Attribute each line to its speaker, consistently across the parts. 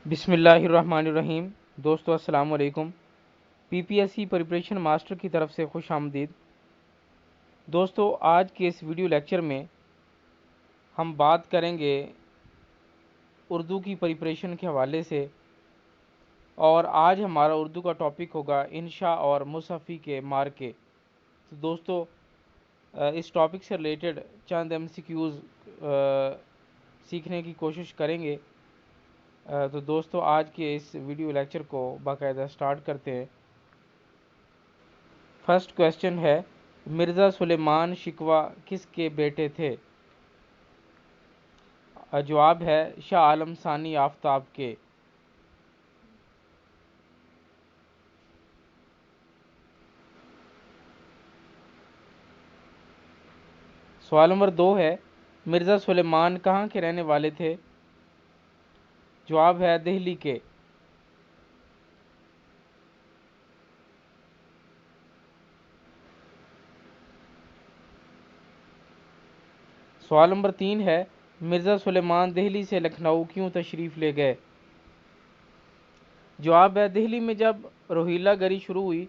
Speaker 1: بسم اللہ الرحمن الرحیم۔ دوستو السلام علیکم۔ P P S C preparation master کی طرف سے خوش آمدید۔ دوستو آج کے اس ویڈیو لیکچر میں ہم بات کریں گے اردو کی پریپریشن کے حوالے سے، اور آج ہمارا اردو کا ٹاپک ہوگا انشاء اور مصحفی کے مارکے۔ تو دوستو اس ٹاپک سے ریلیٹڈ چند ایم سی کیوز سیکھنے کی کوشش کریں گے۔ تو دوستو آج کے اس ویڈیو لیکچر کو باقاعدہ سٹارٹ کرتے ہیں۔ فرسٹ کویسچن ہے، مرزا سلیمان شکوہ کس کے بیٹے تھے؟ جواب ہے شاہ عالم ثانی آفتاب کے۔ سوال نمبر 2 ہے، مرزا سلیمان کہاں کے رہنے والے تھے؟ جواب ہے دہلی کے۔ سوال نمبر 3 ہے، مرزا سلیمان دہلی سے لکھنؤ کیوں تشریف لے گئے؟ جواب ہے دہلی میں جب روہیلا گری شروع ہوئی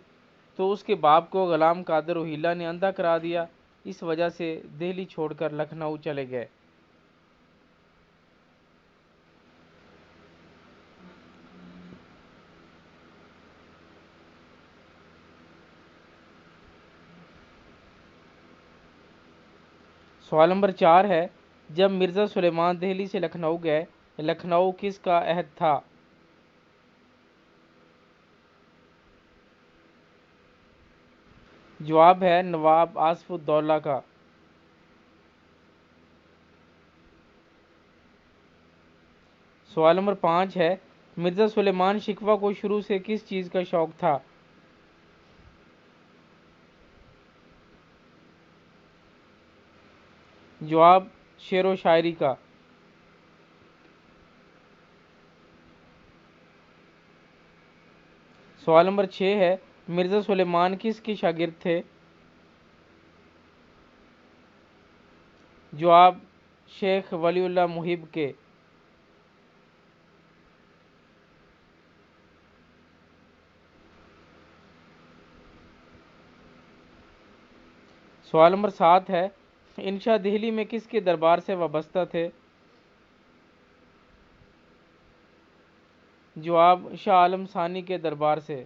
Speaker 1: تو اس کے باپ کو غلام قادر روہیلا نے اندھا کرا دیا، اس وجہ سے دہلی چھوڑ کر لکھنؤ چلے گئے۔ سوال نمبر 4 ہے، جب مرزا سلیمان دہلی سے لکھنؤ گئے، لکھنؤ کس کا عہد تھا؟ جواب ہے نواب آصف الدولہ کا۔ سوال نمبر 5 ہے، مرزا سلیمان شکوہ کو شروع سے کس چیز کا شوق تھا؟ جواب شعر و شاعری کا۔ سوال نمبر 6 ہے، مرزا سلیمان کس کے شاگرد تھے؟ جواب شیخ ولی اللہ محب کے۔ سوال نمبر 7 ہے، انشا دہلی میں کس کے دربار سے وابستہ تھے؟ جواب شاہ عالم ثانی کے دربار سے۔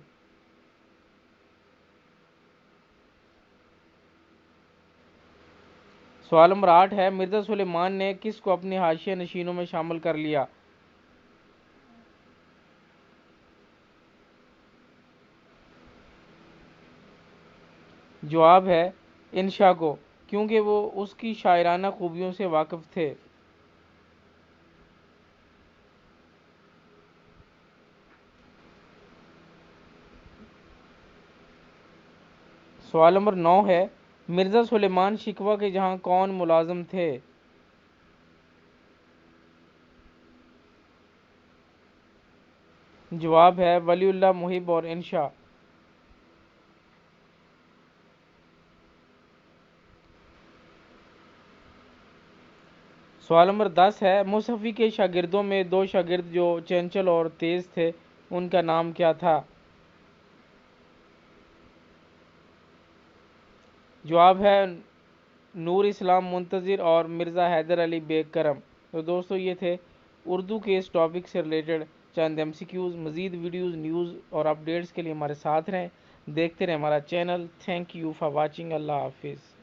Speaker 1: سوال نمبر 8 ہے، مرزا سلیمان نے کس کو اپنے حاشیہ نشینوں میں شامل کر لیا؟ جواب ہے انشا کو، کیونکہ وہ اس کی شاعرانہ خوبیوں سے واقف تھے۔ سوال نمبر 9 ہے، مرزا سلیمان شکوہ کے جہاں کون ملازم تھے؟ جواب ہے ولی اللہ محب اور انشا۔ سوال نمبر 10 ہے، مصحفی کے شاگردوں میں دو شاگرد جو چنچل اور تیز تھے، ان کا نام کیا تھا؟ جواب ہے نور اسلام منتظر اور مرزا حیدر علی بیگ کرم۔ تو دوستو یہ تھے اردو کے اس ٹاپک سے ریلیٹڈ چند ایم سی کیوز۔ مزید ویڈیوز، نیوز اور اپڈیٹس کے لیے ہمارے ساتھ رہیں، دیکھتے رہیں ہمارا channel. Thank you for watching. اللہ حافظ۔